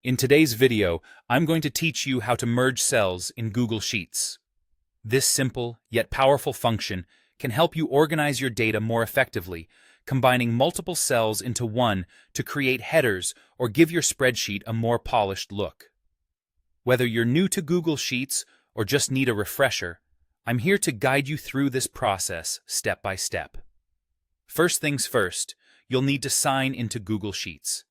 In today's video, I'm going to teach you how to merge cells in Google Sheets. This simple yet powerful function can help you organize your data more effectively, combining multiple cells into one to create headers or give your spreadsheet a more polished look. Whether you're new to Google Sheets or just need a refresher, I'm here to guide you through this process step by step. First things first, you'll need to sign into Google Sheets.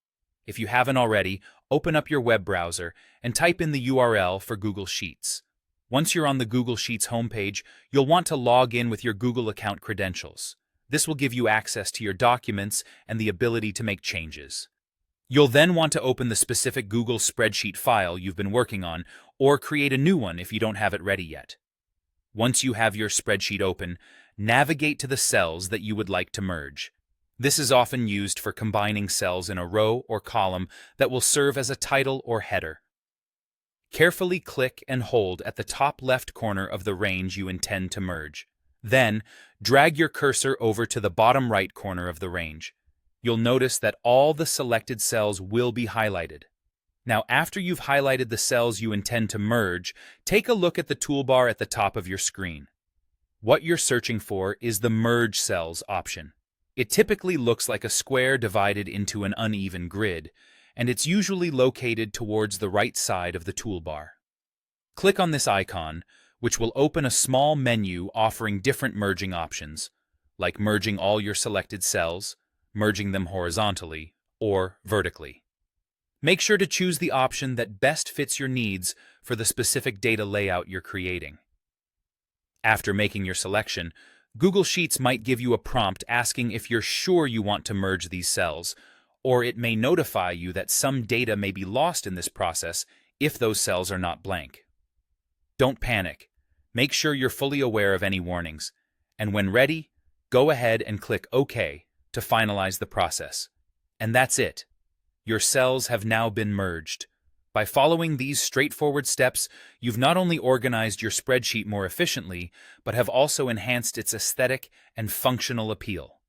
If you haven't already, open up your web browser and type in the URL for Google Sheets. Once you're on the Google Sheets homepage, you'll want to log in with your Google account credentials. This will give you access to your documents and the ability to make changes. You'll then want to open the specific Google spreadsheet file you've been working on, or create a new one if you don't have it ready yet. Once you have your spreadsheet open, navigate to the cells that you would like to merge. This is often used for combining cells in a row or column that will serve as a title or header. Carefully click and hold at the top left corner of the range you intend to merge. Then, drag your cursor over to the bottom right corner of the range. You'll notice that all the selected cells will be highlighted. Now, after you've highlighted the cells you intend to merge, take a look at the toolbar at the top of your screen. What you're searching for is the Merge Cells option. It typically looks like a square divided into an uneven grid, and it's usually located towards the right side of the toolbar. Click on this icon, which will open a small menu offering different merging options, like merging all your selected cells, merging them horizontally, or vertically. Make sure to choose the option that best fits your needs for the specific data layout you're creating. After making your selection, Google Sheets might give you a prompt asking if you're sure you want to merge these cells, or it may notify you that some data may be lost in this process if those cells are not blank. Don't panic. Make sure you're fully aware of any warnings, and when ready, go ahead and click OK to finalize the process. And that's it. Your cells have now been merged. By following these straightforward steps, you've not only organized your spreadsheet more efficiently, but have also enhanced its aesthetic and functional appeal.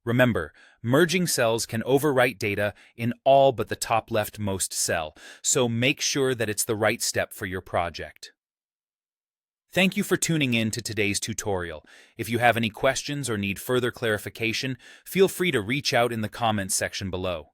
Remember, merging cells can overwrite data in all but the top leftmost cell, so make sure that it's the right step for your project. Thank you for tuning in to today's tutorial. If you have any questions or need further clarification, feel free to reach out in the comments section below.